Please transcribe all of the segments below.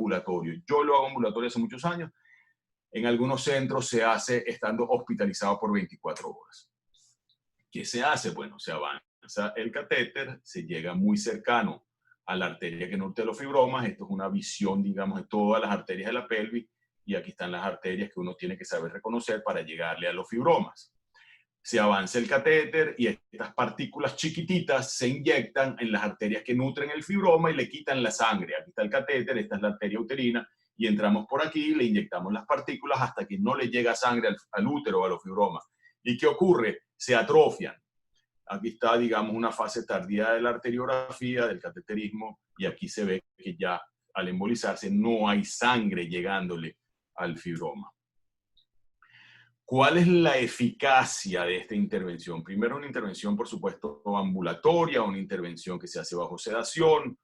ambulatorio. Yo lo hago ambulatorio hace muchos años. En algunos centros se hace estando hospitalizado por 24 horas. ¿Qué se hace? Bueno, se avanza el catéter, se llega muy cercano a la arteria que nutre los fibromas. Esto es una visión, digamos, de todas las arterias de la pelvis, y aquí están las arterias que uno tiene que saber reconocer para llegarle a los fibromas. Se avanza el catéter y estas partículas chiquititas se inyectan en las arterias que nutren el fibroma y le quitan la sangre. Aquí está el catéter, esta es la arteria uterina, y entramos por aquí, le inyectamos las partículas hasta que no le llega sangre al útero o a los fibromas. ¿Y qué ocurre? Se atrofian. Aquí está, digamos, una fase tardía de la arteriografía, del cateterismo, y aquí se ve que ya al embolizarse no hay sangre llegándole al fibroma. ¿Cuál es la eficacia de esta intervención? Primero, una intervención, por supuesto, ambulatoria, una intervención que se hace bajo sedación,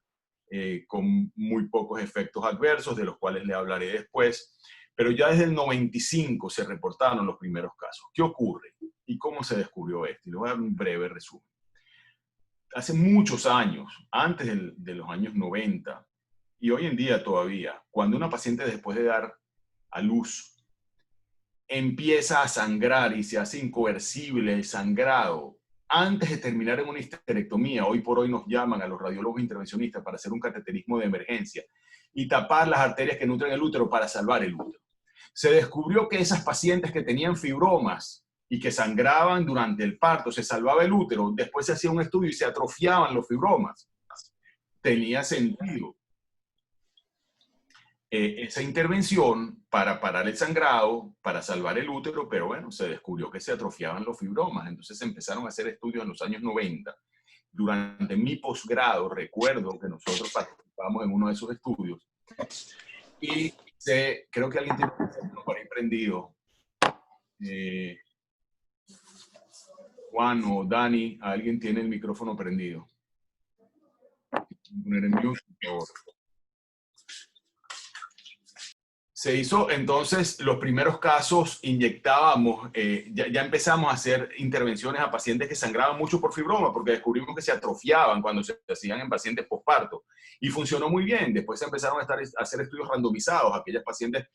con muy pocos efectos adversos, de los cuales le hablaré después. Pero ya desde el 95 se reportaron los primeros casos. ¿Qué ocurre? ¿Y cómo se descubrió esto? Y les voy a dar un breve resumen. Hace muchos años, antes de los años 90, y hoy en día todavía, cuando una paciente después de dar a luz empieza a sangrar y se hace incoercible el sangrado, antes de terminar en una histerectomía, hoy por hoy nos llaman a los radiólogos intervencionistas para hacer un cateterismo de emergencia y tapar las arterias que nutren el útero para salvar el útero. Se descubrió que esas pacientes que tenían fibromas y que sangraban durante el parto, se salvaba el útero, después se hacía un estudio y se atrofiaban los fibromas. Tenía sentido esa intervención para parar el sangrado, para salvar el útero, pero bueno, se descubrió que se atrofiaban los fibromas. Entonces se empezaron a hacer estudios en los años 90. Durante mi posgrado, recuerdo que nosotros participamos en uno de esos estudios y creo que alguien tiene el micrófono por ahí prendido. Juan o Dani, alguien tiene el micrófono prendido. Poner en mute, por favor. Se hizo entonces los primeros casos, inyectábamos, ya empezamos a hacer intervenciones a pacientes que sangraban mucho por fibroma, porque descubrimos que se atrofiaban cuando se hacían en pacientes posparto. Y funcionó muy bien. Después se empezaron a hacer estudios randomizados, aquellas pacientes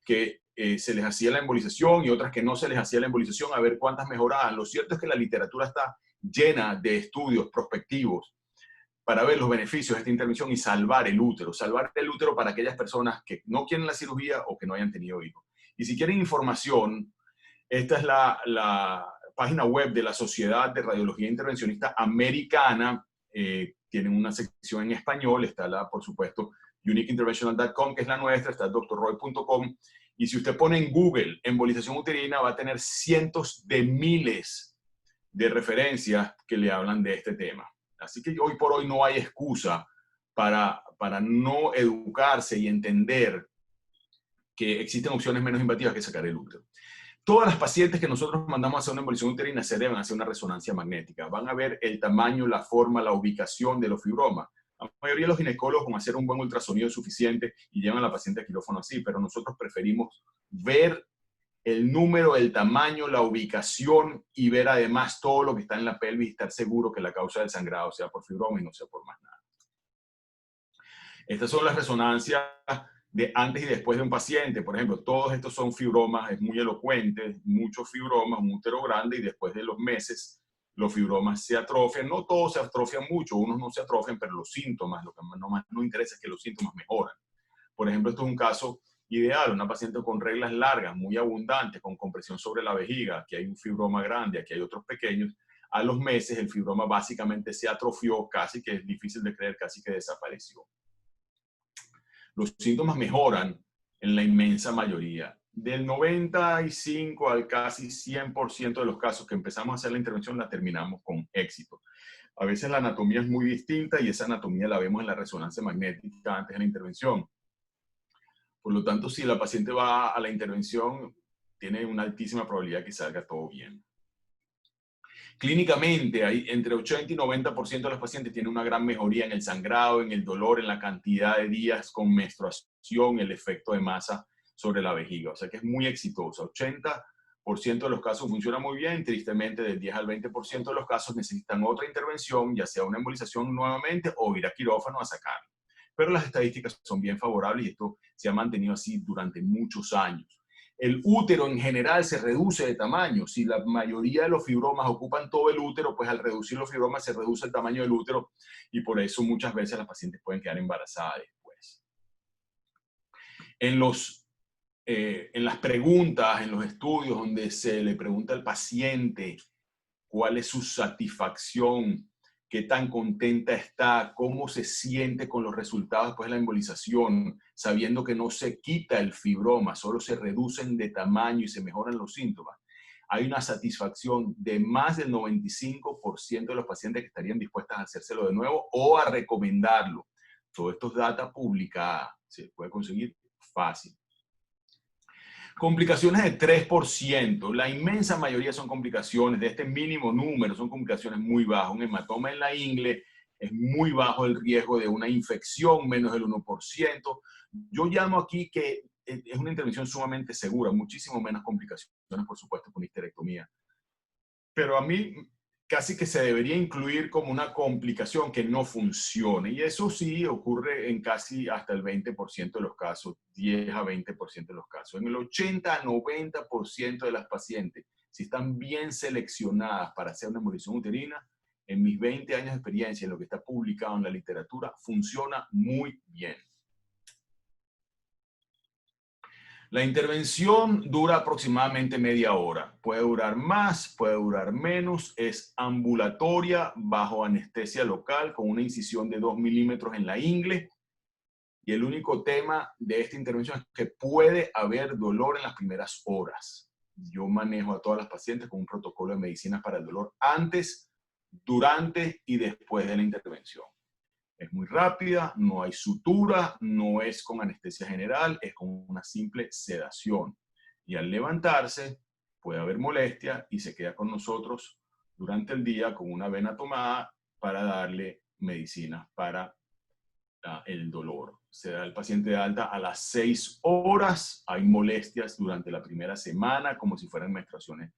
que se les hacía la embolización y otras que no se les hacía la embolización, a ver cuántas mejoraban. Lo cierto es que la literatura está llena de estudios prospectivos para ver los beneficios de esta intervención y salvar el útero para aquellas personas que no quieren la cirugía o que no hayan tenido hijos. Y si quieren información, esta es la página web de la Sociedad de Radiología Intervencionista Americana. Tienen una sección en español, está por supuesto, uniqueinterventional.com, que es la nuestra, está drroy.com, y si usted pone en Google embolización uterina, va a tener cientos de miles de referencias que le hablan de este tema. Así que hoy por hoy no hay excusa para no educarse y entender que existen opciones menos invasivas que sacar el útero. Todas las pacientes que nosotros mandamos a hacer una embolización uterina se deben hacer una resonancia magnética. Van a ver el tamaño, la forma, la ubicación de los fibromas. La mayoría de los ginecólogos van a hacer un buen ultrasonido suficiente y llevan a la paciente a quirófano así, pero nosotros preferimos ver el número, el tamaño, la ubicación y ver además todo lo que está en la pelvis y estar seguro que la causa del sangrado sea por fibroma y no sea por más nada. Estas son las resonancias de antes y después de un paciente. Por ejemplo, todos estos son fibromas, es muy elocuente, muchos fibromas, un útero grande, y después de los meses los fibromas se atrofian. No todos se atrofian mucho, unos no se atrofian, pero los síntomas, lo que más nos interesa es que los síntomas mejoran. Por ejemplo, esto es un caso ideal, una paciente con reglas largas, muy abundantes, con compresión sobre la vejiga. Aquí hay un fibroma grande, aquí hay otros pequeños. A los meses el fibroma básicamente se atrofió, casi que es difícil de creer, casi que desapareció. Los síntomas mejoran en la inmensa mayoría. Del 95 al casi 100% de los casos que empezamos a hacer la intervención la terminamos con éxito. A veces la anatomía es muy distinta y esa anatomía la vemos en la resonancia magnética antes de la intervención. Por lo tanto, si la paciente va a la intervención, tiene una altísima probabilidad que salga todo bien. Clínicamente, hay entre 80 y 90% de los pacientes tienen una gran mejoría en el sangrado, en el dolor, en la cantidad de días con menstruación, el efecto de masa sobre la vejiga. O sea que es muy exitosa. 80% de los casos funciona muy bien. Tristemente, del 10 al 20% de los casos necesitan otra intervención, ya sea una embolización nuevamente o ir a quirófano a sacarlo. pero las estadísticas son bien favorables y esto se ha mantenido así durante muchos años. El útero en general se reduce de tamaño. Si la mayoría de los fibromas ocupan todo el útero, pues al reducir los fibromas se reduce el tamaño del útero y por eso muchas veces las pacientes pueden quedar embarazadas después. En las preguntas, en los estudios donde se le pregunta al paciente cuál es su satisfacción, qué tan contenta está, cómo se siente con los resultados después de la embolización, sabiendo que no se quita el fibroma, solo se reducen de tamaño y se mejoran los síntomas. Hay una satisfacción de más del 95% de los pacientes que estarían dispuestas a hacérselo de nuevo o a recomendarlo. Todo esto es data publicada, se puede conseguir fácil. Complicaciones de 3%. La inmensa mayoría son complicaciones de este mínimo número, son complicaciones muy bajas. Un hematoma en la ingle es muy bajo el riesgo de una infección, menos del 1%. Yo llamo aquí que es una intervención sumamente segura, muchísimo menos complicaciones, por supuesto, con histerectomía. Pero a mí casi que se debería incluir como una complicación que no funcione. Y eso sí ocurre en casi hasta el 20% de los casos, 10 a 20% de los casos. En el 80 a 90% de las pacientes, si están bien seleccionadas para hacer una embolización uterina, en mis 20 años de experiencia, en lo que está publicado en la literatura, funciona muy bien. La intervención dura aproximadamente media hora. Puede durar más, puede durar menos. Es ambulatoria, bajo anestesia local, con una incisión de 2 milímetros en la ingle. Y el único tema de esta intervención es que puede haber dolor en las primeras horas. Yo manejo a todas las pacientes con un protocolo de medicinas para el dolor antes, durante y después de la intervención. Es muy rápida, no hay sutura, no es con anestesia general, es con una simple sedación. Y al levantarse puede haber molestia y se queda con nosotros durante el día con una vena tomada para darle medicinas para el dolor. Se da el paciente de alta a las 6 horas, hay molestias durante la primera semana como si fueran menstruaciones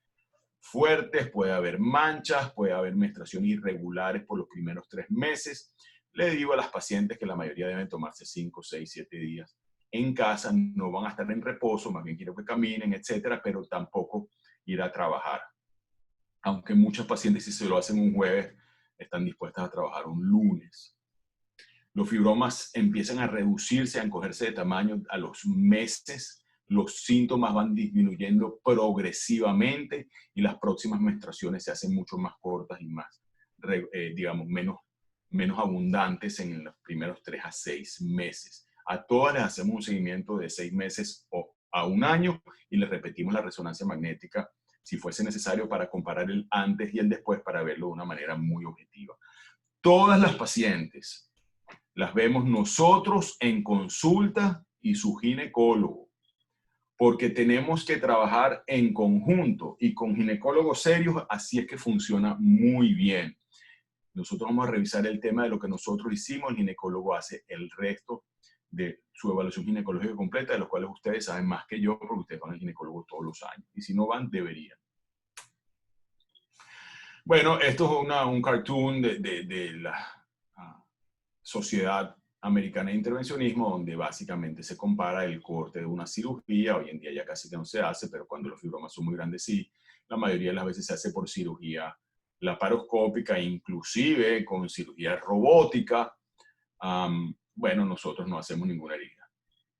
fuertes, puede haber manchas, puede haber menstruaciones irregulares por los primeros 3 meses. Le digo a las pacientes que la mayoría deben tomarse 5, 6, 7 días en casa, no van a estar en reposo, más bien quiero que caminen, etcétera, pero tampoco ir a trabajar. Aunque muchos pacientes, si se lo hacen un jueves, están dispuestas a trabajar un lunes. Los fibromas empiezan a reducirse, a encogerse de tamaño a los meses. Los síntomas van disminuyendo progresivamente y las próximas menstruaciones se hacen mucho más cortas y más, digamos, menos abundantes en los primeros 3 a 6 meses. A todas les hacemos un seguimiento de 6 meses o a un año y les repetimos la resonancia magnética si fuese necesario para comparar el antes y el después para verlo de una manera muy objetiva. Todas las pacientes las vemos nosotros en consulta y su ginecólogo, porque tenemos que trabajar en conjunto y con ginecólogos serios, así es que funciona muy bien. Nosotros vamos a revisar el tema de lo que nosotros hicimos, el ginecólogo hace el resto de su evaluación ginecológica completa, de los cuales ustedes saben más que yo, porque ustedes van al ginecólogo todos los años, y si no van, deberían. Bueno, esto es un cartoon de la Sociedad Americana de Intervencionismo, donde básicamente se compara el corte de una cirugía. Hoy en día ya casi que no se hace, pero cuando los fibromas son muy grandes sí, la mayoría de las veces se hace por cirugía laparoscópica, inclusive con cirugía robótica. Bueno, nosotros no hacemos ninguna herida.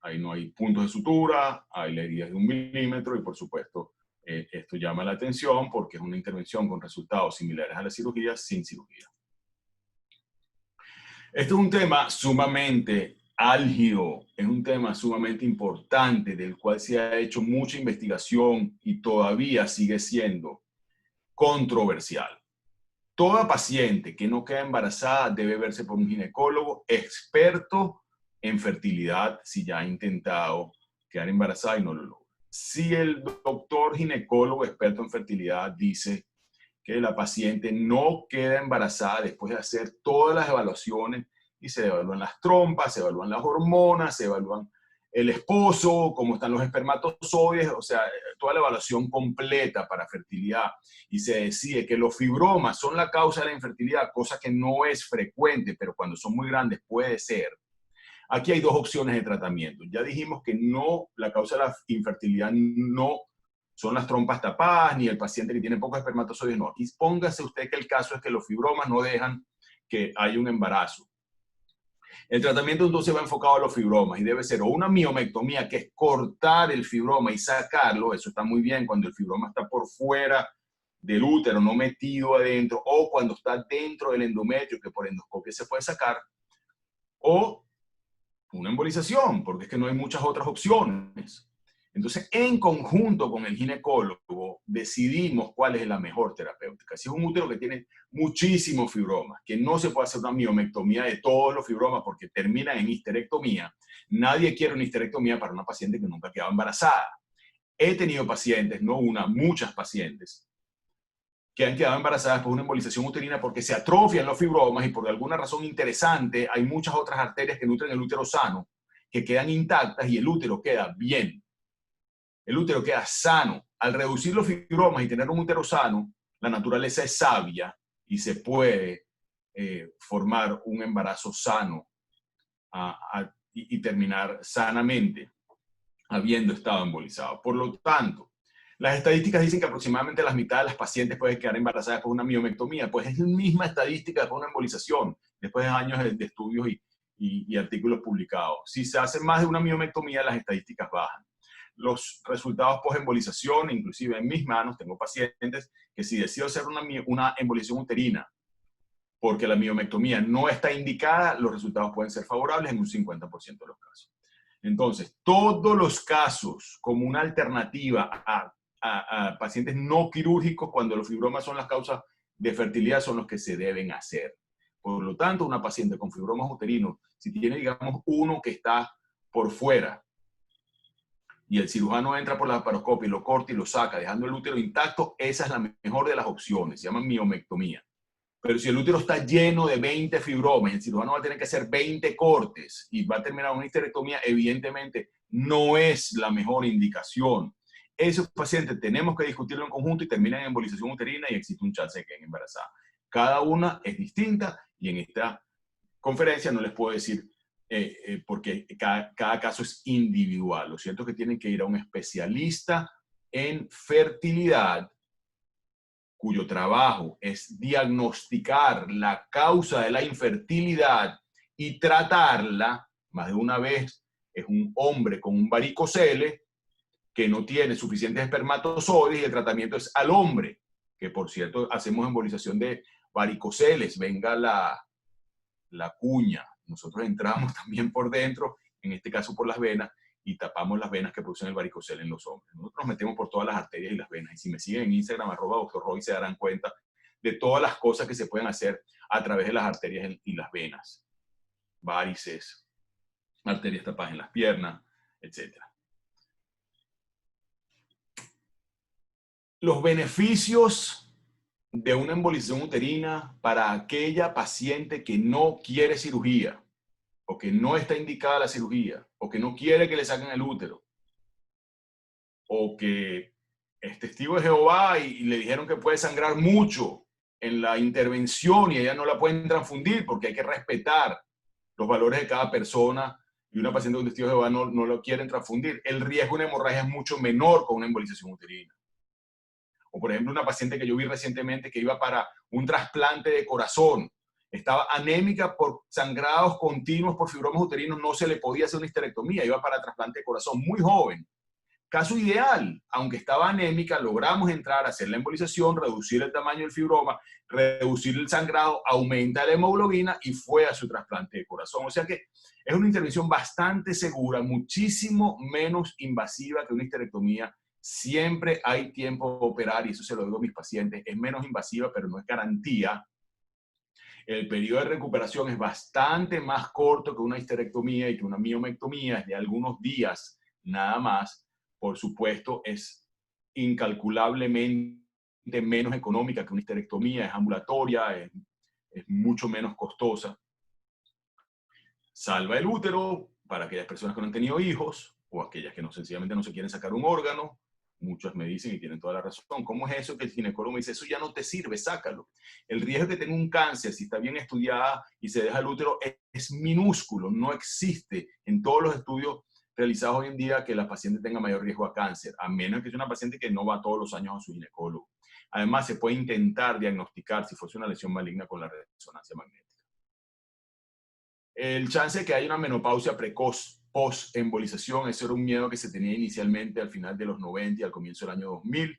Ahí no hay puntos de sutura, hay heridas de 1 milímetro y por supuesto esto llama la atención porque es una intervención con resultados similares a la cirugía sin cirugía. Este es un tema sumamente álgido, es un tema sumamente importante del cual se ha hecho mucha investigación y todavía sigue siendo controversial. Toda paciente que no queda embarazada debe verse por un ginecólogo experto en fertilidad si ya ha intentado quedar embarazada y no lo logra. Si el doctor ginecólogo experto en fertilidad dice que la paciente no queda embarazada después de hacer todas las evaluaciones y se evalúan las trompas, se evalúan las hormonas, se evalúan el esposo, cómo están los espermatozoides, o sea, toda la evaluación completa para fertilidad y se decide que los fibromas son la causa de la infertilidad, cosa que no es frecuente, pero cuando son muy grandes puede ser. Aquí hay dos opciones de tratamiento. Ya dijimos que no, la causa de la infertilidad no son las trompas tapadas, ni el paciente que tiene pocos espermatozoides, no. Aquí póngase usted que el caso es que los fibromas no dejan que haya un embarazo. El tratamiento entonces va enfocado a los fibromas y debe ser o una miomectomía, que es cortar el fibroma y sacarlo, eso está muy bien cuando el fibroma está por fuera del útero, no metido adentro, o cuando está dentro del endometrio, que por endoscopia se puede sacar, o una embolización, porque es que no hay muchas otras opciones. Entonces, en conjunto con el ginecólogo, decidimos cuál es la mejor terapéutica. Si es un útero que tiene muchísimos fibromas, que no se puede hacer una miomectomía de todos los fibromas porque termina en histerectomía, nadie quiere una histerectomía para una paciente que nunca quedaba embarazada. He tenido pacientes, no una, muchas pacientes, que han quedado embarazadas por una embolización uterina porque se atrofian los fibromas y por alguna razón interesante hay muchas otras arterias que nutren el útero sano que quedan intactas y el útero queda bien. El útero queda sano. Al reducir los fibromas y tener un útero sano, la naturaleza es sabia y se puede formar un embarazo sano y terminar sanamente habiendo estado embolizado. Por lo tanto, las estadísticas dicen que aproximadamente la mitad de las pacientes pueden quedar embarazadas por una miomectomía, pues es la misma estadística por una embolización, después de años de estudios y artículos publicados. Si se hace más de una miomectomía, las estadísticas bajan. Los resultados post-embolización, inclusive en mis manos, tengo pacientes que si decido hacer una embolización uterina porque la miomectomía no está indicada, los resultados pueden ser favorables en un 50% de los casos. Entonces, todos los casos como una alternativa a pacientes no quirúrgicos, cuando los fibromas son las causas de fertilidad, son los que se deben hacer. Por lo tanto, una paciente con fibromas uterinos, si tiene, digamos, uno que está por fuera, y el cirujano entra por la laparoscopia y lo corta y lo saca, dejando el útero intacto, esa es la mejor de las opciones, se llama miomectomía. Pero si el útero está lleno de 20 fibromas, el cirujano va a tener que hacer 20 cortes y va a terminar una histerectomía, evidentemente no es la mejor indicación. Esos pacientes tenemos que discutirlo en conjunto y terminan en embolización uterina y existe un chance de que queden embarazadas. Cada una es distinta y en esta conferencia no les puedo decir porque cada caso es individual. Lo cierto es que tienen que ir a un especialista en fertilidad cuyo trabajo es diagnosticar la causa de la infertilidad y tratarla. Más de una vez es un hombre con un varicocele que no tiene suficientes espermatozoides y el tratamiento es al hombre, que por cierto hacemos embolización de varicoceles, venga la cuña. Nosotros entramos también por dentro, en este caso por las venas, y tapamos las venas que producen el varicocele en los hombres. Nosotros nos metemos por todas las arterias y las venas. Y si me siguen en Instagram, @Dr. se darán cuenta de todas las cosas que se pueden hacer a través de las arterias y las venas. Varices, arterias tapadas en las piernas, etc. Los beneficios de una embolización uterina para aquella paciente que no quiere cirugía, o que no está indicada la cirugía, o que no quiere que le saquen el útero, o que es testigo de Jehová y le dijeron que puede sangrar mucho en la intervención y ella no la pueden transfundir porque hay que respetar los valores de cada persona y una paciente con testigo de Jehová no lo quieren transfundir. El riesgo de una hemorragia es mucho menor con una embolización uterina. O por ejemplo, una paciente que yo vi recientemente que iba para un trasplante de corazón. Estaba anémica por sangrados continuos por fibromas uterinos, no se le podía hacer una histerectomía, iba para trasplante de corazón, muy joven. Caso ideal, aunque estaba anémica, logramos entrar, hacer la embolización, reducir el tamaño del fibroma, reducir el sangrado, aumenta la hemoglobina y fue a su trasplante de corazón. O sea que es una intervención bastante segura, muchísimo menos invasiva que una histerectomía. Siempre hay tiempo de operar y eso se lo digo a mis pacientes. Es menos invasiva, pero no es garantía. El periodo de recuperación es bastante más corto que una histerectomía y que una miomectomía, es de algunos días nada más. Por supuesto, es incalculablemente menos económica que una histerectomía, es ambulatoria, es mucho menos costosa. Salva el útero para aquellas personas que no han tenido hijos o aquellas que no, sencillamente no se quieren sacar un órgano. Muchos me dicen, y tienen toda la razón, ¿cómo es eso que el ginecólogo me dice, eso ya no te sirve, sácalo? El riesgo de que tenga un cáncer, si está bien estudiada y se deja el útero, es minúsculo, no existe en todos los estudios realizados hoy en día que la paciente tenga mayor riesgo a cáncer, a menos que sea una paciente que no va todos los años a su ginecólogo. Además, se puede intentar diagnosticar si fuese una lesión maligna con la resonancia magnética. El chance de que haya una menopausia precoz post-embolización, ese era un miedo que se tenía inicialmente al final de los 90 y al comienzo del año 2000,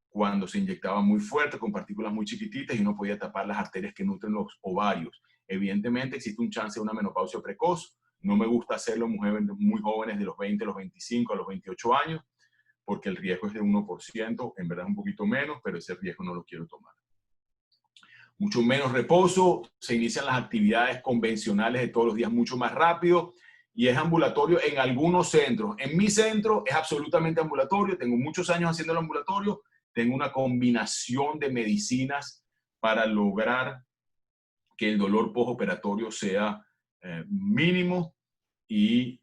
cuando se inyectaba muy fuerte con partículas muy chiquititas y no podía tapar las arterias que nutren los ovarios. Evidentemente existe un chance de una menopausia precoz. No me gusta hacerlo en mujeres muy jóvenes de los 20, los 25 a los 28 años, porque el riesgo es de 1%, en verdad es un poquito menos, pero ese riesgo no lo quiero tomar. Mucho menos reposo, se inician las actividades convencionales de todos los días mucho más rápido y es ambulatorio en algunos centros. En mi centro es absolutamente ambulatorio, tengo muchos años haciendo el ambulatorio, tengo una combinación de medicinas para lograr que el dolor postoperatorio sea mínimo y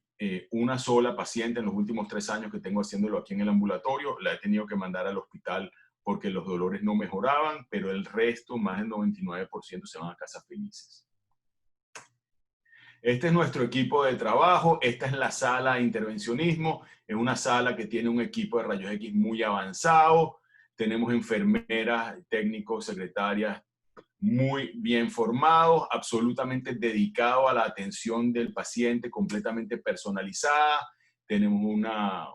una sola paciente en los últimos 3 años que tengo haciéndolo aquí en el ambulatorio, la he tenido que mandar al hospital porque los dolores no mejoraban, pero el resto, más del 99%, se van a casa felices. Este es nuestro equipo de trabajo, esta es la sala de intervencionismo, es una sala que tiene un equipo de rayos X muy avanzado, tenemos enfermeras, técnicos, secretarias muy bien formados, absolutamente dedicados a la atención del paciente, completamente personalizada, tenemos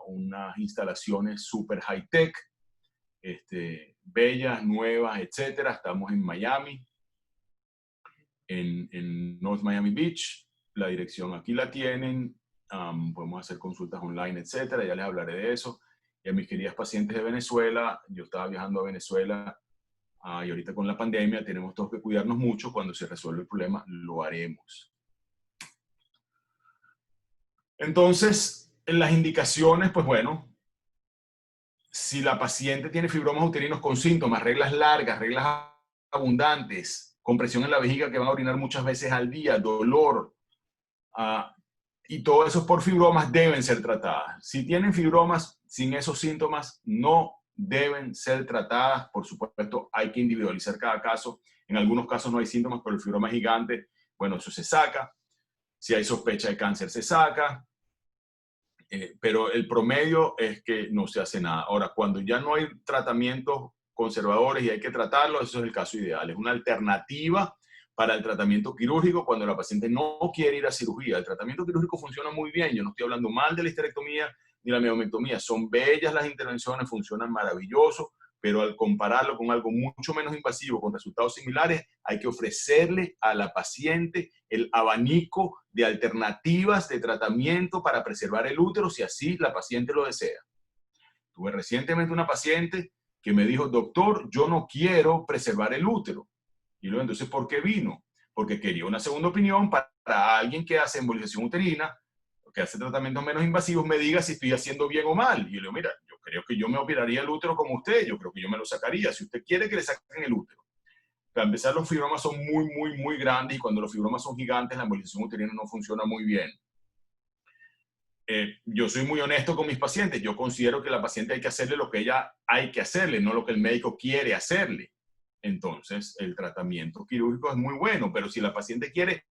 unas instalaciones súper high-tech, bellas, nuevas, etcétera. Estamos en Miami, en North Miami Beach. La dirección aquí la tienen. Podemos hacer consultas online, etcétera. Ya les hablaré de eso. Y a mis queridas pacientes de Venezuela, yo estaba viajando a Venezuela y ahorita con la pandemia tenemos todos que cuidarnos mucho. Cuando se resuelve el problema, lo haremos. Entonces, en las indicaciones, pues bueno, si la paciente tiene fibromas uterinos con síntomas, reglas largas, reglas abundantes, compresión en la vejiga que van a orinar muchas veces al día, dolor, y todo eso por fibromas, deben ser tratadas. Si tienen fibromas sin esos síntomas, no deben ser tratadas. Por supuesto, hay que individualizar cada caso. En algunos casos no hay síntomas, pero el fibroma es gigante. Bueno, eso se saca. Si hay sospecha de cáncer, se saca. Pero el promedio es que no se hace nada. Ahora, cuando ya no hay tratamientos conservadores y hay que tratarlo, eso es el caso ideal. Es una alternativa para el tratamiento quirúrgico cuando la paciente no quiere ir a cirugía. El tratamiento quirúrgico funciona muy bien. Yo no estoy hablando mal de la histerectomía ni la miomectomía. Son bellas las intervenciones, funcionan maravilloso, pero al compararlo con algo mucho menos invasivo, con resultados similares, hay que ofrecerle a la paciente el abanico de alternativas de tratamiento para preservar el útero, si así la paciente lo desea. Tuve recientemente una paciente que me dijo, doctor, yo no quiero preservar el útero. Y luego, entonces, ¿por qué vino? Porque quería una segunda opinión para alguien que hace embolización uterina, que hace tratamientos menos invasivos, me diga si estoy haciendo bien o mal. Y yo le digo, mira, yo creo que yo me operaría el útero como usted, yo creo que yo me lo sacaría. Si usted quiere que le saquen el útero. Para empezar, los fibromas son muy grandes y cuando los fibromas son gigantes, la embolización uterina no funciona muy bien. Yo soy muy honesto con mis pacientes. Yo considero que la paciente hay que hacerle lo que ella hay que hacerle, no lo que el médico quiere hacerle. Entonces, el tratamiento quirúrgico es muy bueno, pero si la paciente quiere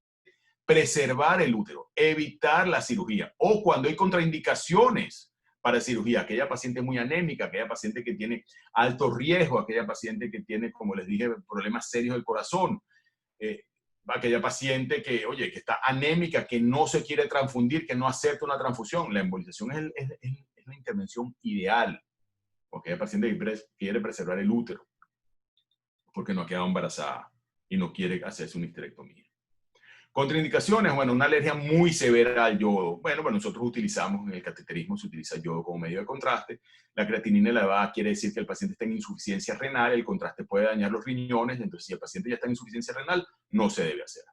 preservar el útero, evitar la cirugía, o cuando hay contraindicaciones para cirugía, aquella paciente muy anémica, aquella paciente que tiene alto riesgo, aquella paciente que tiene, como les dije, problemas serios del corazón, aquella paciente que, oye, que está anémica, que no se quiere transfundir, que no acepta una transfusión, la embolización es la intervención ideal, porque aquella paciente que quiere preservar el útero, porque no ha quedado embarazada y no quiere hacerse una histerectomía. Contraindicaciones, bueno, una alergia muy severa al yodo. Bueno, nosotros utilizamos, en el cateterismo se utiliza yodo como medio de contraste. La creatinina elevada quiere decir que el paciente está en insuficiencia renal, el contraste puede dañar los riñones, entonces si el paciente ya está en insuficiencia renal, no se debe hacer.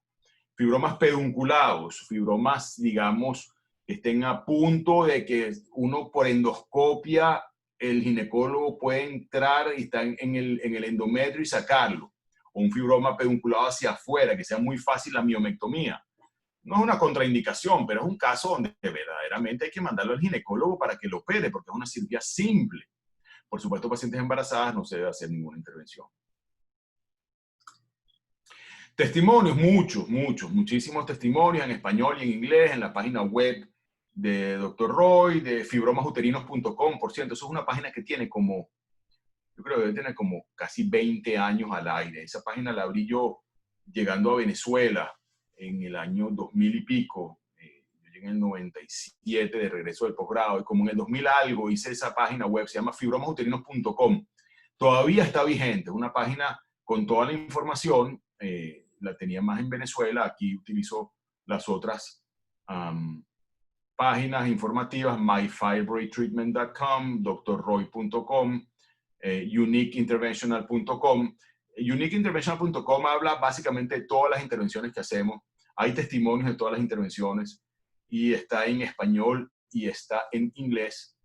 Fibromas pedunculados, fibromas, digamos, que estén a punto de que uno por endoscopia, el ginecólogo puede entrar y está en el endometrio y sacarlo. O un fibroma pedunculado hacia afuera, que sea muy fácil la miomectomía. No es una contraindicación, pero es un caso donde verdaderamente hay que mandarlo al ginecólogo para que lo opere, porque es una cirugía simple. Por supuesto, pacientes embarazadas no se debe hacer ninguna intervención. Testimonios, muchísimos testimonios en español y en inglés, en la página web de Dr. Roy, de fibromasuterinos.com. Por cierto, eso es una página que tiene como, yo creo que debe tener como casi 20 años al aire. Esa página la abrí yo llegando a Venezuela en el año 2000 y pico. Yo llegué en el 97 de regreso del posgrado, y como en el 2000 algo hice esa página web, se llama fibromasuterinos.com. Todavía está vigente, es una página con toda la información. La tenía más en Venezuela, aquí utilizo las otras páginas informativas, myfibroidtreatment.com, drroy.com, uniqueinterventional.com. Uniqueinterventional.com habla básicamente de todas las intervenciones que hacemos. Hay testimonios de todas las intervenciones y está en español y está en inglés,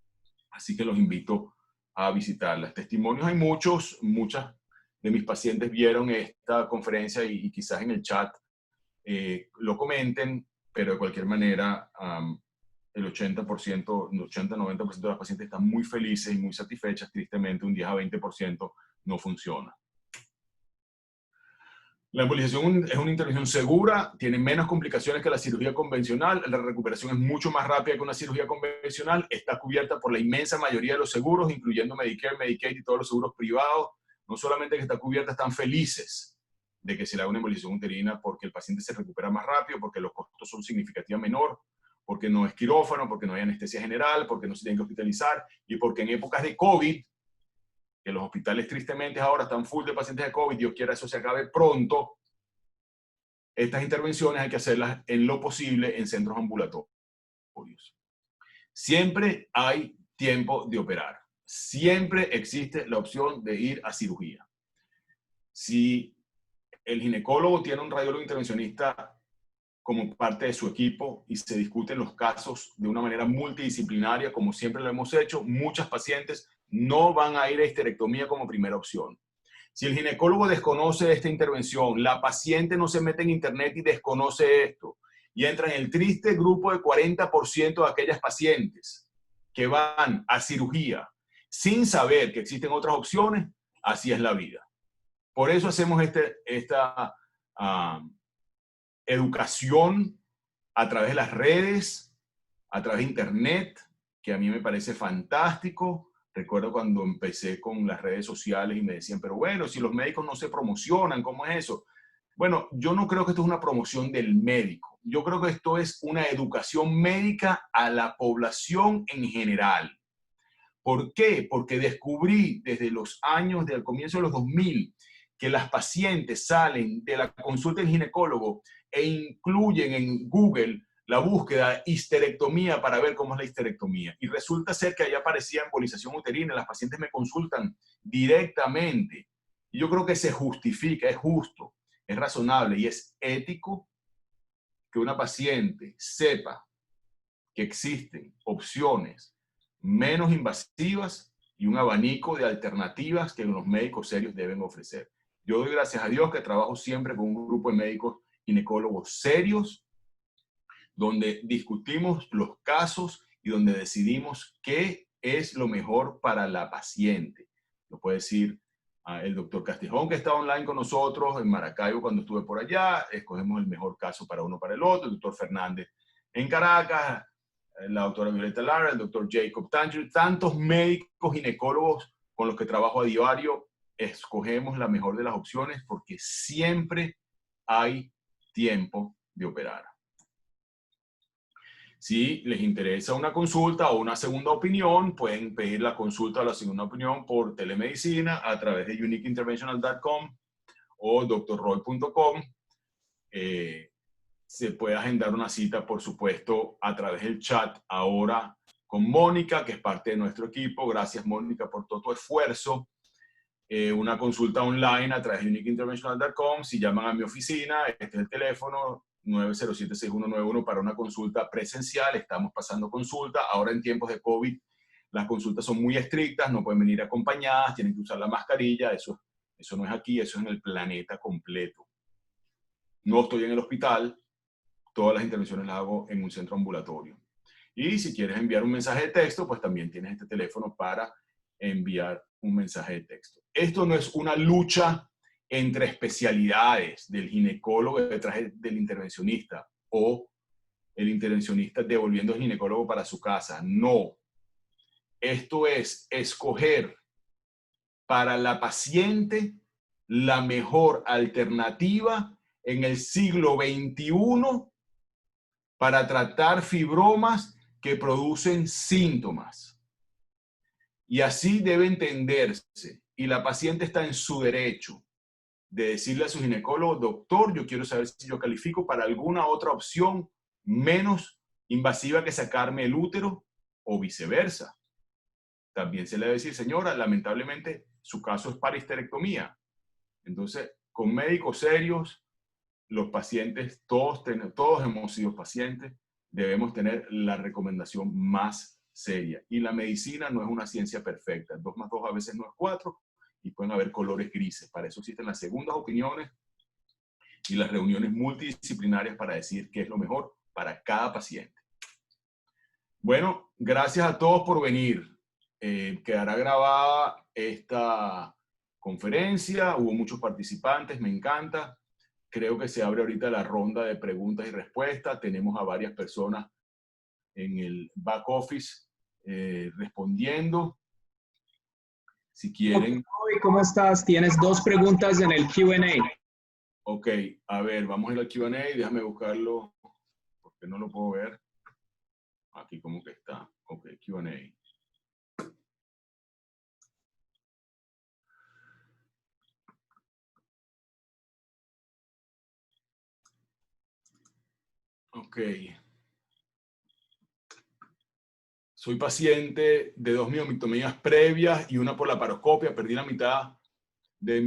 así que los invito a visitarlas. Testimonios hay muchas de mis pacientes vieron esta conferencia y quizás en el chat lo comenten, pero de cualquier manera el 80-90% de las pacientes están muy felices y muy satisfechas. Tristemente, un 10 a 20% no funciona. La embolización es una intervención segura, tiene menos complicaciones que la cirugía convencional, la recuperación es mucho más rápida que una cirugía convencional, está cubierta por la inmensa mayoría de los seguros, incluyendo Medicare, Medicaid y todos los seguros privados. No solamente que está cubierta, están felices de que se le haga una embolización uterina porque el paciente se recupera más rápido, porque los costos son significativamente menor, porque no es quirófano, porque no hay anestesia general, porque no se tiene que hospitalizar y porque en épocas de COVID, que los hospitales tristemente ahora están full de pacientes de COVID, Dios quiera eso se acabe pronto, estas intervenciones hay que hacerlas en lo posible en centros ambulatorios. Siempre hay tiempo de operar. Siempre existe la opción de ir a cirugía. Si el ginecólogo tiene un radiólogo intervencionista como parte de su equipo y se discuten los casos de una manera multidisciplinaria, como siempre lo hemos hecho, muchas pacientes no van a ir a histerectomía como primera opción. Si el ginecólogo desconoce esta intervención, la paciente no se mete en internet y desconoce esto, y entra en el triste grupo de 40% de aquellas pacientes que van a cirugía sin saber que existen otras opciones, así es la vida. Por eso hacemos esta educación a través de las redes, a través de internet, que a mí me parece fantástico. Recuerdo cuando empecé con las redes sociales y me decían, pero bueno, si los médicos no se promocionan, ¿cómo es eso? Bueno, yo no creo que esto es una promoción del médico. Yo creo que esto es una educación médica a la población en general. ¿Por qué? Porque descubrí desde los años, del comienzo de los 2000, que las pacientes salen de la consulta del ginecólogo e incluyen en Google la búsqueda histerectomía para ver cómo es la histerectomía. Y resulta ser que ahí aparecía embolización uterina, las pacientes me consultan directamente. Y yo creo que se justifica, es justo, es razonable y es ético que una paciente sepa que existen opciones menos invasivas y un abanico de alternativas que los médicos serios deben ofrecer. Yo doy gracias a Dios que trabajo siempre con un grupo de médicos ginecólogos serios, donde discutimos los casos y donde decidimos qué es lo mejor para la paciente. Lo puede decir el doctor Castejón, que está online con nosotros, en Maracaibo cuando estuve por allá, escogemos el mejor caso para uno para el otro, el doctor Fernández en Caracas, la doctora Violeta Lara, el doctor Jacob Tanger, tantos médicos ginecólogos con los que trabajo a diario, escogemos la mejor de las opciones porque siempre hay tiempo de operar. Si les interesa una consulta o una segunda opinión, pueden pedir la consulta o la segunda opinión por telemedicina a través de uniqueinterventional.com o drroy.com. Se puede agendar una cita, por supuesto, a través del chat ahora con Mónica, que es parte de nuestro equipo. Gracias, Mónica, por todo tu esfuerzo. Una consulta online a través de uniqueinterventional.com. Si llaman a mi oficina, este es el teléfono 907-6191 para una consulta presencial. Estamos pasando consulta. Ahora en tiempos de COVID, las consultas son muy estrictas, no pueden venir acompañadas, tienen que usar la mascarilla. Eso no es aquí, eso es en el planeta completo. No estoy en el hospital, todas las intervenciones las hago en un centro ambulatorio. Y si quieres enviar un mensaje de texto, pues también tienes este teléfono para enviar un mensaje de texto. Esto no es una lucha entre especialidades del ginecólogo detrás del intervencionista o el intervencionista devolviendo al ginecólogo para su casa. No. Esto es escoger para la paciente la mejor alternativa en el siglo XXI para tratar fibromas que producen síntomas. Y así debe entenderse. Y la paciente está en su derecho de decirle a su ginecólogo, doctor, yo quiero saber si yo califico para alguna otra opción menos invasiva que sacarme el útero o viceversa. También se le debe decir, señora, lamentablemente su caso es para histerectomía. Entonces, con médicos serios, los pacientes, todos hemos sido pacientes, debemos tener la recomendación más seria. Y la medicina no es una ciencia perfecta. 2 más 2 a veces no es 4 y pueden haber colores grises. Para eso existen las segundas opiniones y las reuniones multidisciplinarias para decir qué es lo mejor para cada paciente. Bueno, gracias a todos por venir. Quedará grabada esta conferencia. Hubo muchos participantes, me encanta. Creo que se abre ahorita la ronda de preguntas y respuestas. Tenemos a varias personas en el back office respondiendo. Si quieren. ¿Cómo estás? Tienes 2 preguntas en el Q&A. Ok, a ver, vamos a ir al Q&A. Déjame buscarlo porque no lo puedo ver. Aquí como que está. Ok, Q&A. Ok. Soy paciente de 2 miomectomías previas y una por la laparoscopia. Perdí la mitad de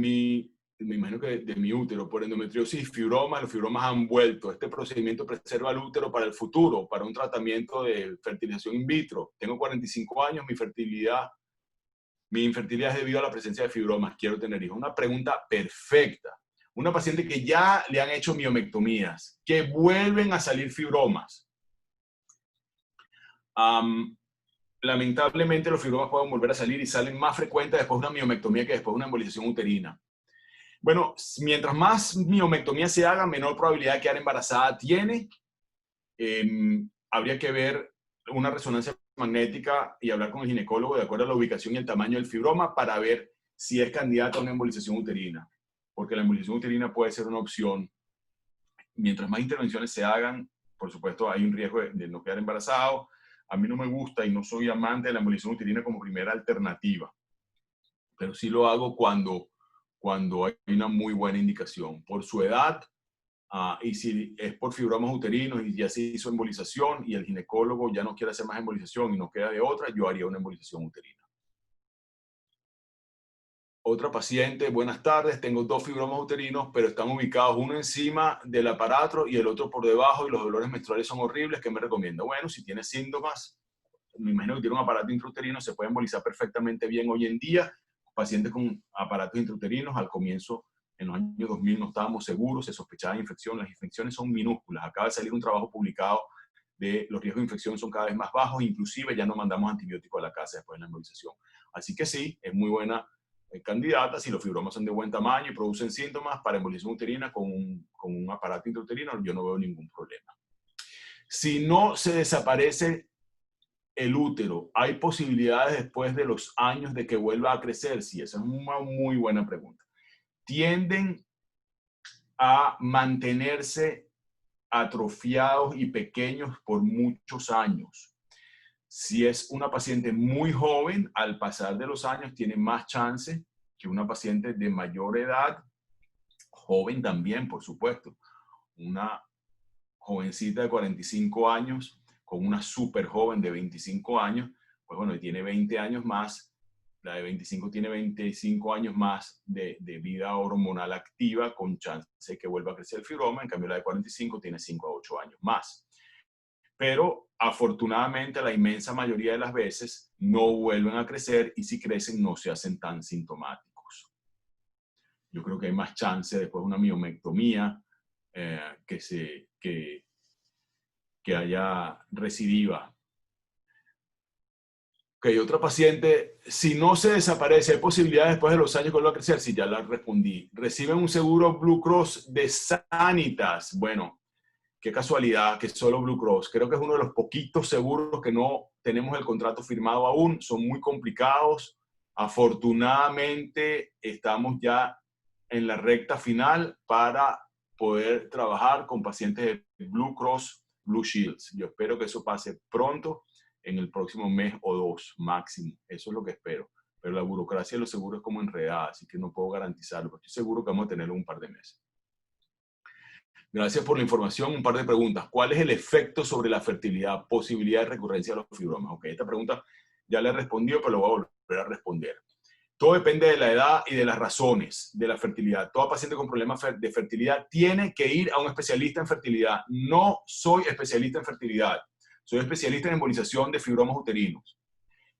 me imagino que de mi útero por endometriosis y fibromas. Los fibromas han vuelto. Este procedimiento preserva el útero para el futuro, para un tratamiento de fertilización in vitro. Tengo 45 años, mi infertilidad es debido a la presencia de fibromas. Quiero tener hijos. Una pregunta perfecta. Una paciente que ya le han hecho miomectomías, que vuelven a salir fibromas. Lamentablemente los fibromas pueden volver a salir y salen más frecuentes después de una miomectomía que después de una embolización uterina. Bueno, mientras más miomectomía se haga, menor probabilidad de quedar embarazada tiene. Habría que ver una resonancia magnética y hablar con el ginecólogo de acuerdo a la ubicación y el tamaño del fibroma para ver si es candidata a una embolización uterina. Porque la embolización uterina puede ser una opción. Mientras más intervenciones se hagan, por supuesto, hay un riesgo de no quedar embarazado. A mí no me gusta y no soy amante de la embolización uterina como primera alternativa. Pero sí lo hago cuando hay una muy buena indicación. Por su edad, y si es por fibromas uterinos y ya se hizo embolización y el ginecólogo ya no quiere hacer más embolización y no queda de otra, yo haría una embolización uterina. Otra paciente, buenas tardes, tengo 2 fibromas uterinos, pero están ubicados uno encima del aparato y el otro por debajo y los dolores menstruales son horribles. ¿Qué me recomienda? Bueno, si tiene síntomas, me imagino que tiene un aparato intrauterino, se puede embolizar perfectamente bien hoy en día. Pacientes con aparatos intrauterinos, al comienzo, en los años 2000, no estábamos seguros, se sospechaba infección. Las infecciones son minúsculas. Acaba de salir un trabajo publicado de los riesgos de infección son cada vez más bajos, inclusive ya no mandamos antibióticos a la casa después de la embolización. Así que sí, es muy buena candidata si los fibromas son de buen tamaño y producen síntomas para embolización uterina con un aparato intrauterino, yo no veo ningún problema. Si no se desaparece el útero, ¿hay posibilidades después de los años de que vuelva a crecer? Sí, esa es una muy buena pregunta. Tienden a mantenerse atrofiados y pequeños por muchos años. Si es una paciente muy joven, al pasar de los años tiene más chance que una paciente de mayor edad, joven también, por supuesto. Una jovencita de 45 años con una súper joven de 25 años, pues bueno, tiene 20 años más, la de 25 tiene 25 años más de vida hormonal activa con chance de que vuelva a crecer el fibroma, en cambio la de 45 tiene 5 a 8 años más. Pero afortunadamente la inmensa mayoría de las veces no vuelven a crecer y si crecen no se hacen tan sintomáticos. Yo creo que hay más chance después de una miomectomía que haya recidiva. Ok, otra paciente, si no se desaparece, ¿hay posibilidad después de los años que vuelva a crecer? Sí, ya la respondí. ¿Reciben un seguro Blue Cross de Sanitas? Bueno, qué casualidad que solo Blue Cross. Creo que es uno de los poquitos seguros que no tenemos el contrato firmado aún. Son muy complicados. Afortunadamente, estamos ya en la recta final para poder trabajar con pacientes de Blue Cross Blue Shields. Yo espero que eso pase pronto, en el próximo mes o dos máximo. Eso es lo que espero. Pero la burocracia de los seguros es como enredada, así que no puedo garantizarlo. Pero estoy seguro que vamos a tenerlo un par de meses. Gracias por la información. Un par de preguntas. ¿Cuál es el efecto sobre la fertilidad? Posibilidad de recurrencia de los fibromas. Ok, esta pregunta ya la he respondido, pero lo voy a volver a responder. Todo depende de la edad y de las razones de la fertilidad. Todo paciente con problemas de fertilidad tiene que ir a un especialista en fertilidad. No soy especialista en fertilidad. Soy especialista en embolización de fibromas uterinos.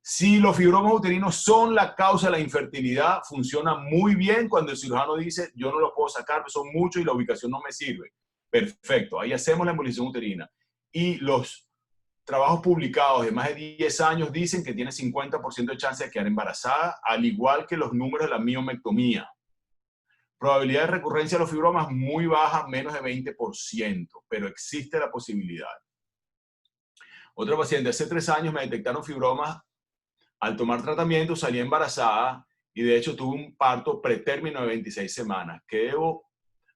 Si los fibromas uterinos son la causa de la infertilidad, funciona muy bien cuando el cirujano dice, yo no los puedo sacar, son muchos y la ubicación no me sirve. Perfecto, ahí hacemos la embolización uterina. Y los trabajos publicados de más de 10 años dicen que tiene 50% de chance de quedar embarazada, al igual que los números de la miomectomía. Probabilidad de recurrencia de los fibromas muy baja, menos de 20%, pero existe la posibilidad. Otra paciente, hace 3 años me detectaron fibromas. Al tomar tratamiento salí embarazada y de hecho tuve un parto pretérmino de 26 semanas. ¿Qué debo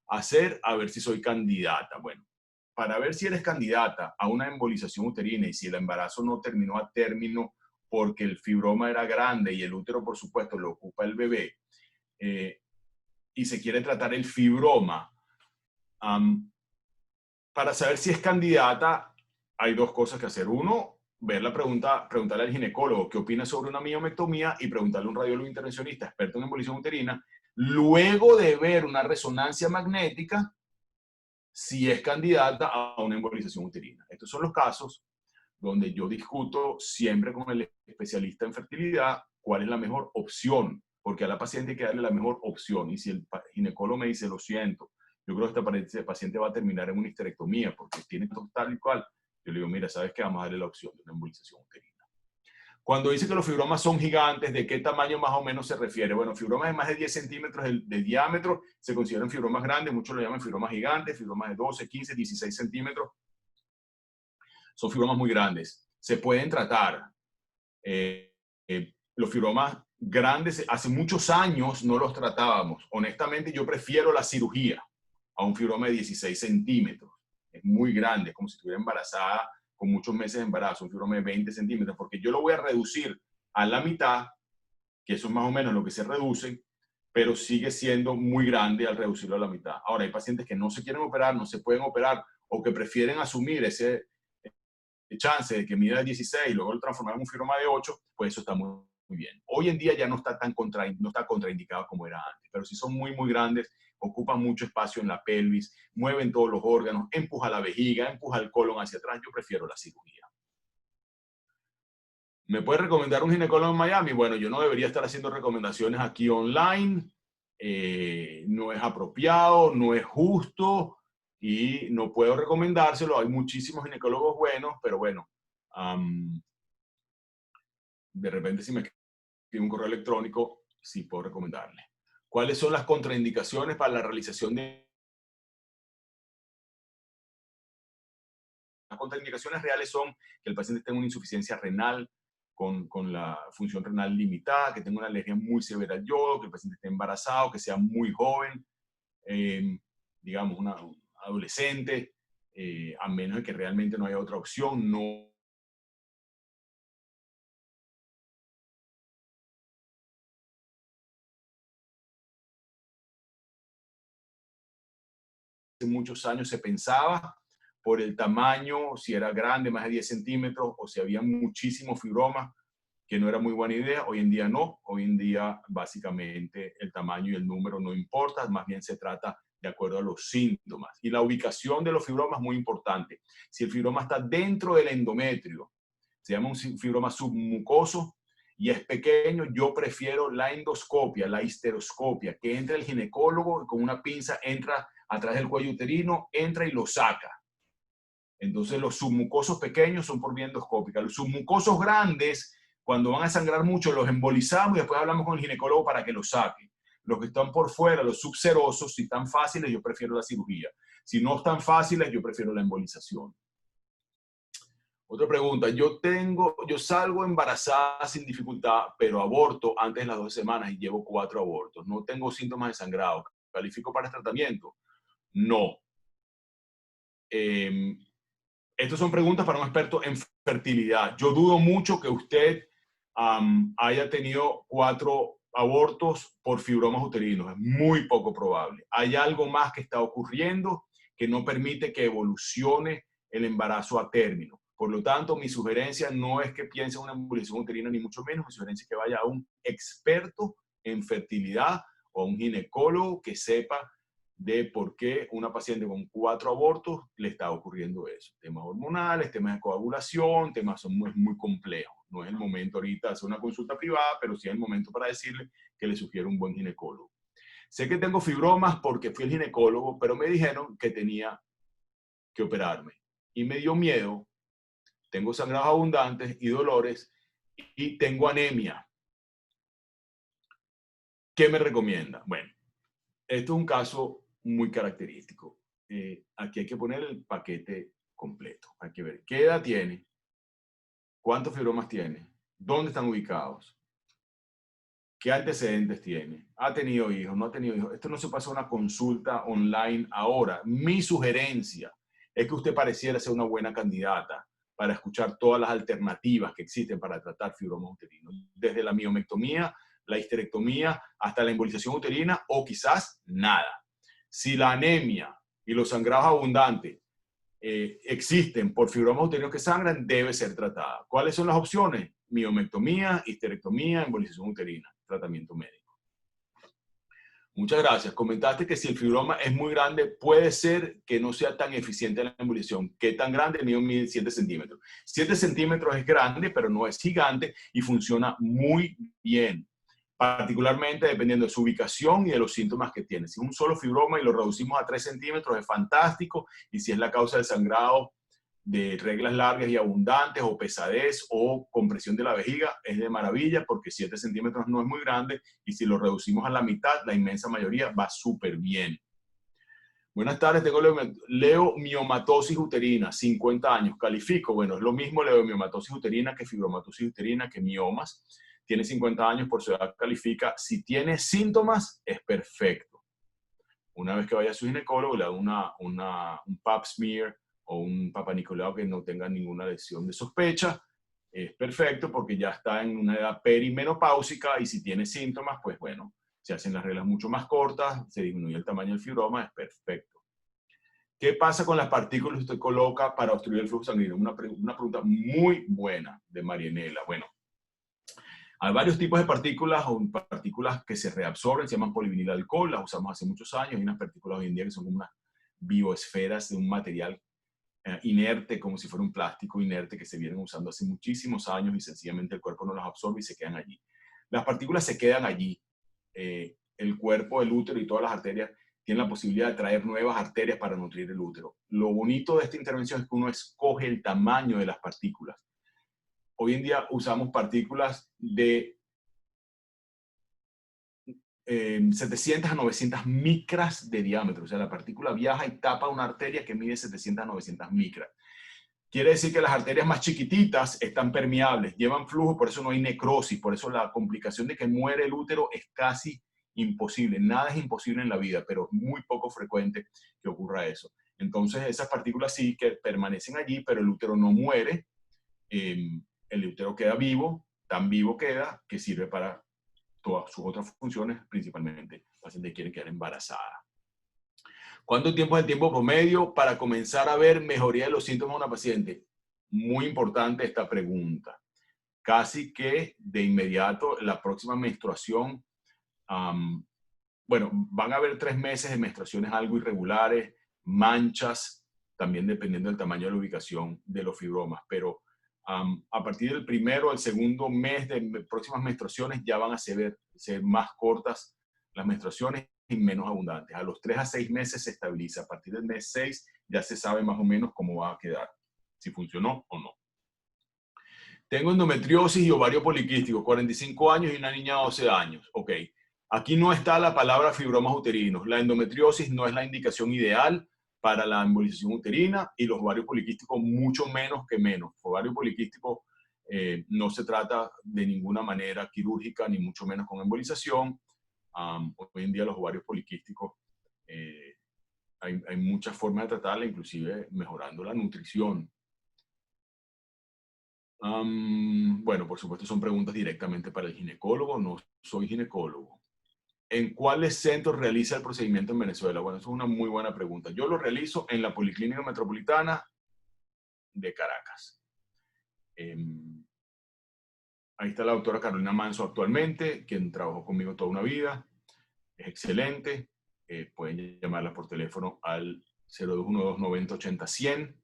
hacer? A ver si soy candidata. Bueno, para ver si eres candidata a una embolización uterina y si el embarazo no terminó a término porque el fibroma era grande y el útero, por supuesto, lo ocupa el bebé, y se quiere tratar el fibroma, para saber si es candidata, hay dos cosas que hacer. Uno, ver la pregunta, preguntarle al ginecólogo qué opina sobre una miomectomía y preguntarle a un radiólogo intervencionista experto en embolización uterina, luego de ver una resonancia magnética, si es candidata a una embolización uterina. Estos son los casos donde yo discuto siempre con el especialista en fertilidad cuál es la mejor opción, porque a la paciente hay que darle la mejor opción. Y si el ginecólogo me dice, lo siento, yo creo que este paciente va a terminar en una histerectomía porque tiene tal y cual, yo le digo, mira, ¿sabes qué? Vamos a darle la opción de una embolización uterina. Cuando dice que los fibromas son gigantes, ¿de qué tamaño más o menos se refiere? Bueno, fibromas de más de 10 centímetros de diámetro se consideran fibromas grandes, muchos lo llaman fibromas gigantes, fibromas de 12, 15, 16 centímetros. Son fibromas muy grandes. Se pueden tratar. Los fibromas grandes, hace muchos años no los tratábamos. Honestamente, yo prefiero la cirugía a un fibroma de 16 centímetros. Es muy grande, es como si estuviera embarazada con muchos meses de embarazo, un fibroma de 20 centímetros, porque yo lo voy a reducir a la mitad, que eso es más o menos lo que se reduce, pero sigue siendo muy grande al reducirlo a la mitad. Ahora, hay pacientes que no se quieren operar, no se pueden operar, o que prefieren asumir ese chance de que mida 16 y luego lo transformar en un fibroma de 8, pues eso está muy, muy bien. Hoy en día ya no está tan contraindicado como era antes, pero si son muy, muy grandes, ocupan mucho espacio en la pelvis, mueven todos los órganos, empuja la vejiga, empuja el colon hacia atrás, yo prefiero la cirugía. ¿Me puede recomendar un ginecólogo en Miami? Bueno, yo no debería estar haciendo recomendaciones aquí online, no es apropiado, no es justo, y no puedo recomendárselo. Hay muchísimos ginecólogos buenos, pero bueno, de repente si me escribe un correo electrónico, sí puedo recomendarle. ¿Cuáles son las contraindicaciones para la realización de... Las contraindicaciones reales son que el paciente tenga una insuficiencia renal con la función renal limitada, que tenga una alergia muy severa al yodo, que el paciente esté embarazado, que sea muy joven, digamos, un adolescente, a menos de que realmente no haya otra opción, no hace muchos años se pensaba por el tamaño, si era grande, más de 10 centímetros, o si había muchísimos fibromas, que no era muy buena idea. Hoy en día no. Hoy en día básicamente el tamaño y el número no importa, más bien se trata de acuerdo a los síntomas. Y la ubicación de los fibromas es muy importante. Si el fibroma está dentro del endometrio, se llama un fibroma submucoso y es pequeño, yo prefiero la endoscopia, la histeroscopia, que entre el ginecólogo y con una pinza entra a través del cuello uterino, entra y lo saca. Entonces los submucosos pequeños son por vía endoscópica. Los submucosos grandes, Cuando van a sangrar mucho, los embolizamos y después hablamos con el ginecólogo para que los saque. Los que están por fuera, los subserosos, si están fáciles, yo prefiero la cirugía. Si no están fáciles, yo prefiero la embolización. Otra pregunta, yo salgo embarazada sin dificultad, pero aborto antes de las 12 semanas y llevo 4 abortos. No tengo síntomas de sangrado. ¿Califico para el tratamiento? No. Estas son preguntas para un experto en fertilidad. Yo dudo mucho que usted haya tenido 4 abortos por fibromas uterinos. Es muy poco probable. Hay algo más que está ocurriendo que no permite que evolucione el embarazo a término. Por lo tanto, mi sugerencia no es que piense en una embolización uterina, ni mucho menos. Mi sugerencia es que vaya a un experto en fertilidad o a un ginecólogo que sepa de por qué una paciente con 4 abortos le está ocurriendo eso. Temas hormonales, temas de coagulación, temas son muy complejos. No es el momento ahorita de hacer una consulta privada, pero sí es el momento para decirle que le sugiero un buen ginecólogo. Sé que tengo fibromas porque fui al ginecólogo, pero me dijeron que tenía que operarme. Y me dio miedo. Tengo sangrados abundantes y dolores y tengo anemia. ¿Qué me recomienda? Bueno, esto es un caso muy característico. Aquí hay que poner el paquete completo. Hay que ver qué edad tiene, cuántos fibromas tiene, dónde están ubicados, qué antecedentes tiene, ha tenido hijos, no ha tenido hijos. Esto no se pasa a una consulta online ahora. Mi sugerencia es que usted pareciera ser una buena candidata para escuchar todas las alternativas que existen para tratar fibromas uterinos, desde la miomectomía, la histerectomía, hasta la embolización uterina o quizás nada. Si la anemia y los sangrados abundantes existen por fibromas uterinos que sangran, debe ser tratada. ¿Cuáles son las opciones? Miomectomía, histerectomía, embolización uterina, tratamiento médico. Muchas gracias. Comentaste que si el fibroma es muy grande, puede ser que no sea tan eficiente la embolización. ¿Qué tan grande? El mío mide 7 centímetros. 7 centímetros es grande, pero no es gigante y funciona muy bien, particularmente dependiendo de su ubicación y de los síntomas que tiene. Si es un solo fibroma y lo reducimos a 3 centímetros, es fantástico. Y si es la causa del sangrado de reglas largas y abundantes, o pesadez, o compresión de la vejiga, es de maravilla, porque 7 centímetros no es muy grande, y si lo reducimos a la mitad, la inmensa mayoría va súper bien. Buenas tardes, tengo leomiomatosis uterina, 50 años, ¿califico? Bueno, es lo mismo leomiomatosis uterina que fibromatosis uterina, que miomas. Tiene 50 años, por su edad califica. Si tiene síntomas, es perfecto. Una vez que vaya a su ginecólogo, le da un pap smear o un Papa Nicolau que no tenga ninguna lesión de sospecha. Es perfecto porque ya está en una edad perimenopáusica y si tiene síntomas, pues bueno, se hacen las reglas mucho más cortas, se disminuye el tamaño del fibroma, es perfecto. ¿Qué pasa con las partículas que usted coloca para obstruir el flujo sanguíneo? Una pregunta muy buena de Marianela. Bueno, hay varios tipos de partículas, o partículas que se reabsorben, se llaman polivinilalcohol, las usamos hace muchos años. Hay unas partículas hoy en día que son como unas bioesferas de un material inerte, como si fuera un plástico inerte que se vienen usando hace muchísimos años y sencillamente el cuerpo no las absorbe y se quedan allí. Las partículas se quedan allí. El cuerpo, el útero y todas las arterias tienen la posibilidad de traer nuevas arterias para nutrir el útero. Lo bonito de esta intervención es que uno escoge el tamaño de las partículas. Hoy en día usamos partículas de 700 a 900 micras de diámetro. O sea, la partícula viaja y tapa una arteria que mide 700 a 900 micras. Quiere decir que las arterias más chiquititas están permeables, llevan flujo, por eso no hay necrosis, por eso la complicación de que muere el útero es casi imposible. Nada es imposible en la vida, pero es muy poco frecuente que ocurra eso. Entonces, esas partículas sí que permanecen allí, pero el útero no muere. El útero queda vivo, tan vivo queda que sirve para todas sus otras funciones, principalmente el paciente quiere quedar embarazada. ¿Cuánto tiempo es el tiempo promedio para comenzar a ver mejoría de los síntomas de una paciente? Muy importante esta pregunta. Casi que de inmediato, la próxima menstruación, bueno, van a haber 3 meses de menstruaciones algo irregulares, manchas, también dependiendo del tamaño de la ubicación de los fibromas, pero a partir del primero o el segundo mes de próximas menstruaciones ya van a ser más cortas las menstruaciones y menos abundantes. A los 3 a 6 meses se estabiliza. A partir del mes 6 ya se sabe más o menos cómo va a quedar, si funcionó o no. Tengo endometriosis y ovario poliquístico, 45 años y una niña de 12 años. Ok. Aquí no está la palabra fibromas uterinos. La endometriosis no es la indicación ideal para la embolización uterina y los ovarios poliquísticos mucho menos que menos. Ovario poliquístico no se trata de ninguna manera quirúrgica ni mucho menos con embolización. Hoy en día los ovarios poliquísticos hay muchas formas de tratarla, inclusive mejorando la nutrición. Bueno, por supuesto son preguntas directamente para el ginecólogo. No soy ginecólogo. ¿En cuáles centros realiza el procedimiento en Venezuela? Bueno, eso es una muy buena pregunta. Yo lo realizo en la Policlínica Metropolitana de Caracas. Ahí está la doctora Carolina Manso actualmente, quien trabajó conmigo toda una vida. Es excelente. Pueden llamarla por teléfono al 0212-9080-100.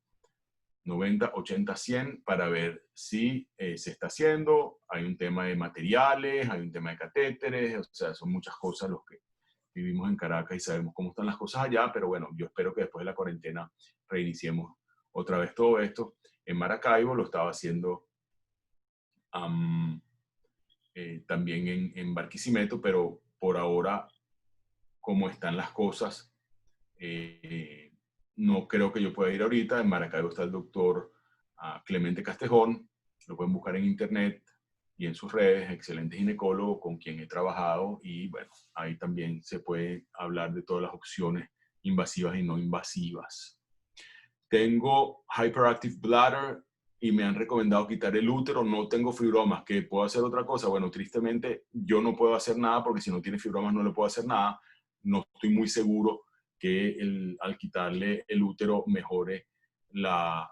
90-80-100 para ver si se está haciendo. Hay un tema de materiales, hay un tema de catéteres, o sea, son muchas cosas los que vivimos en Caracas y sabemos cómo están las cosas allá, pero bueno, yo espero que después de la cuarentena reiniciemos otra vez todo esto. En Maracaibo lo estaba haciendo también en Barquisimeto, pero por ahora, como están las cosas, no creo que yo pueda ir ahorita. En Maracaibo está el doctor Clemente Castejón, lo pueden buscar en internet y en sus redes, excelente ginecólogo con quien he trabajado, y bueno, ahí también se puede hablar de todas las opciones invasivas y no invasivas. Tengo hyperactive bladder y me han recomendado quitar el útero, no tengo fibromas, ¿qué puedo hacer otra cosa? Bueno, tristemente yo no puedo hacer nada porque si no tiene fibromas no le puedo hacer nada, no estoy muy seguro que al quitarle el útero mejore la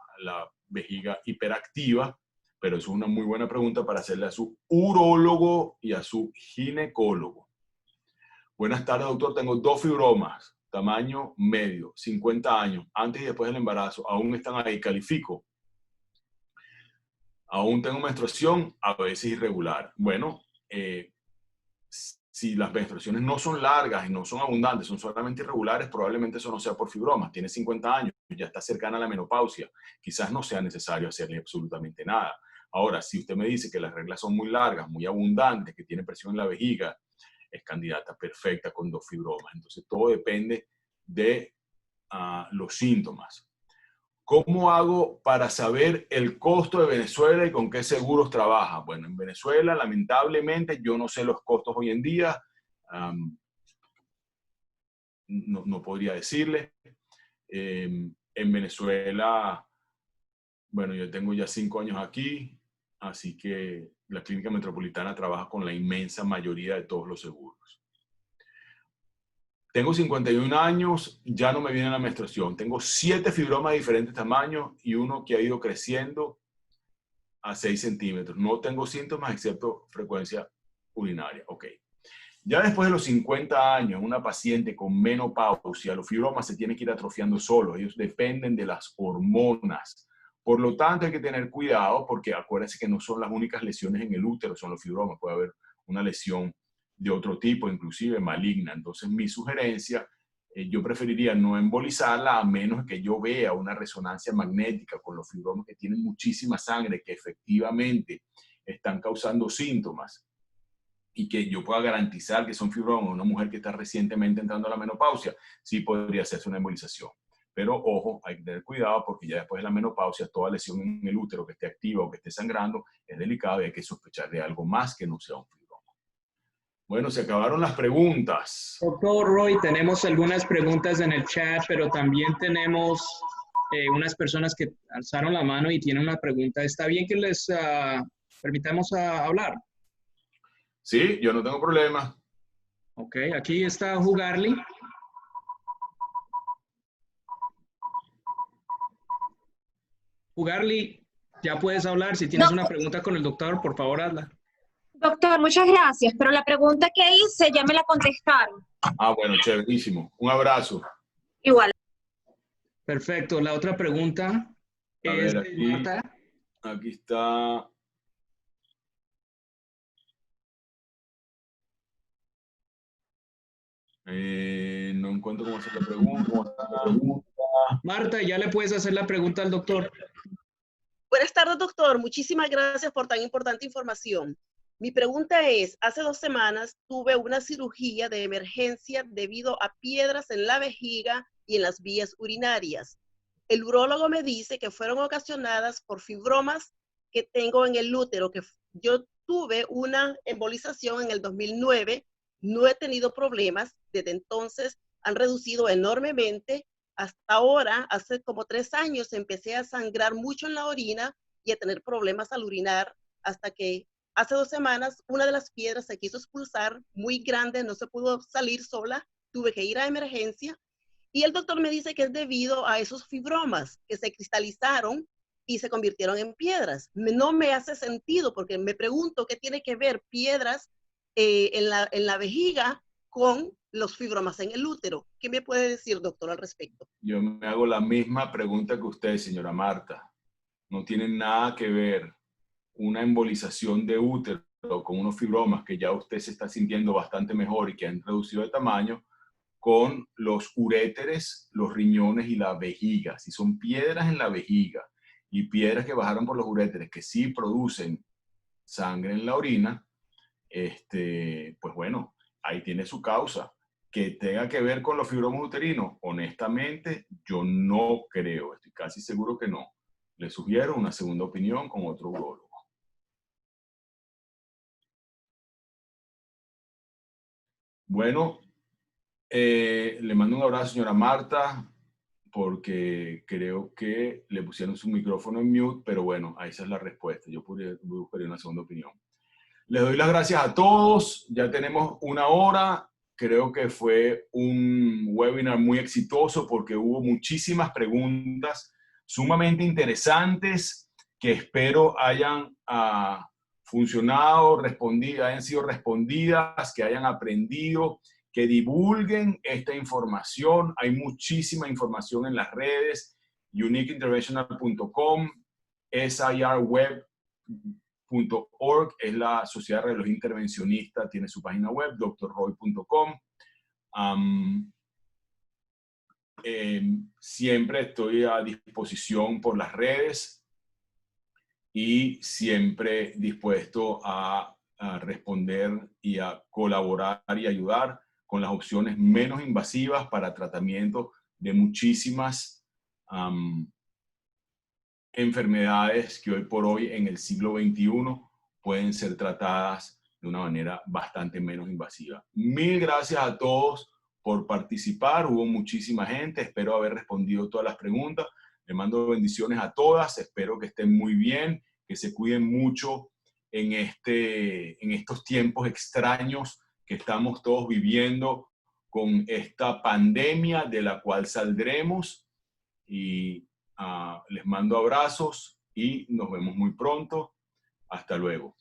vejiga hiperactiva, pero eso es una muy buena pregunta para hacerle a su urólogo y a su ginecólogo. Buenas tardes, doctor. Tengo 2 fibromas, tamaño medio, 50 años, antes y después del embarazo. ¿Aún están ahí? ¿Califico? ¿Aún tengo menstruación? A veces irregular. Bueno, si las menstruaciones no son largas y no son abundantes, son solamente irregulares, probablemente eso no sea por fibromas. Tiene 50 años, ya está cercana a la menopausia. Quizás no sea necesario hacerle absolutamente nada. Ahora, si usted me dice que las reglas son muy largas, muy abundantes, que tiene presión en la vejiga, es candidata perfecta con 2 fibromas. Entonces, todo depende de los síntomas. ¿Cómo hago para saber el costo de Venezuela y con qué seguros trabaja? Bueno, en Venezuela, lamentablemente, yo no sé los costos hoy en día. No podría decirle. En Venezuela, bueno, yo tengo ya 5 años aquí, así que la Clínica Metropolitana trabaja con la inmensa mayoría de todos los seguros. Tengo 51 años, ya no me viene la menstruación. Tengo 7 fibromas de diferentes tamaños y uno que ha ido creciendo a 6 centímetros. No tengo síntomas excepto frecuencia urinaria. Ok. Ya después de los 50 años, una paciente con menopausia, los fibromas se tienen que ir atrofiando solos. Ellos dependen de las hormonas. Por lo tanto, hay que tener cuidado porque acuérdense que no son las únicas lesiones en el útero, son los fibromas. Puede haber una lesión de otro tipo, inclusive maligna. Entonces, mi sugerencia, yo preferiría no embolizarla a menos que yo vea una resonancia magnética con los fibromas que tienen muchísima sangre, que efectivamente están causando síntomas y que yo pueda garantizar que son fibromas. Una mujer que está recientemente entrando a la menopausia, sí podría hacerse una embolización. Pero ojo, hay que tener cuidado porque ya después de la menopausia, toda lesión en el útero que esté activa o que esté sangrando es delicado y hay que sospechar de algo más que no sea un fibroma. Bueno, se acabaron las preguntas. Doctor Roy, tenemos algunas preguntas en el chat, pero también tenemos unas personas que alzaron la mano y tienen una pregunta. ¿Está bien que les permitamos hablar? Sí, yo no tengo problema. Ok, aquí está Jugarly. Jugarly, ya puedes hablar. Si tienes una pregunta con el doctor, por favor, hazla. Doctor, muchas gracias, pero la pregunta que hice ya me la contestaron. Bueno, chéverísimo. Un abrazo. Igual. Perfecto. La otra pregunta es de Marta. Aquí está. No encuentro cómo hacer la pregunta. Marta, ya le puedes hacer la pregunta al doctor. Buenas tardes, doctor. Muchísimas gracias por tan importante información. Mi pregunta es, hace 2 semanas tuve una cirugía de emergencia debido a piedras en la vejiga y en las vías urinarias. El urólogo me dice que fueron ocasionadas por fibromas que tengo en el útero, que yo tuve una embolización en el 2009, no he tenido problemas, desde entonces han reducido enormemente. Hasta ahora, hace como 3 años, empecé a sangrar mucho en la orina y a tener problemas al orinar, hasta que hace 2 semanas una de las piedras se quiso expulsar, muy grande, no se pudo salir sola, tuve que ir a emergencia y el doctor me dice que es debido a esos fibromas que se cristalizaron y se convirtieron en piedras. No me hace sentido porque me pregunto qué tiene que ver piedras en la vejiga con los fibromas en el útero. ¿Qué me puede decir, doctor, al respecto? Yo me hago la misma pregunta que usted, señora Marta. No tiene nada que ver una embolización de útero con unos fibromas que ya usted se está sintiendo bastante mejor y que han reducido de tamaño, con los uréteres, los riñones y la vejiga. Si son piedras en la vejiga y piedras que bajaron por los uréteres que sí producen sangre en la orina, pues bueno, ahí tiene su causa. Que tenga que ver con los fibromas uterinos, honestamente, yo no creo, estoy casi seguro que no. Le sugiero una segunda opinión con otro urólogo. Bueno, le mando un abrazo, señora Marta, porque creo que le pusieron su micrófono en mute, pero bueno, esa es la respuesta. Yo buscaría una segunda opinión. Les doy las gracias a todos. Ya tenemos 1 hora. Creo que fue un webinar muy exitoso porque hubo muchísimas preguntas sumamente interesantes que espero hayan funcionado, hayan sido respondidas, que hayan aprendido, que divulguen esta información. Hay muchísima información en las redes, uniqueinterventional.com, SIRweb.org es la Sociedad de Radiología Intervencionista, tiene su página web, drroy.com. Siempre estoy a disposición por las redes y siempre dispuesto a responder y a colaborar y ayudar con las opciones menos invasivas para tratamiento de muchísimas enfermedades que hoy por hoy en el siglo XXI pueden ser tratadas de una manera bastante menos invasiva. Mil gracias a todos por participar. Hubo muchísima gente. Espero haber respondido todas las preguntas. Les mando bendiciones a todas. Espero que estén muy bien, que se cuiden mucho en estos tiempos extraños que estamos todos viviendo con esta pandemia de la cual saldremos. Y les mando abrazos y nos vemos muy pronto. Hasta luego.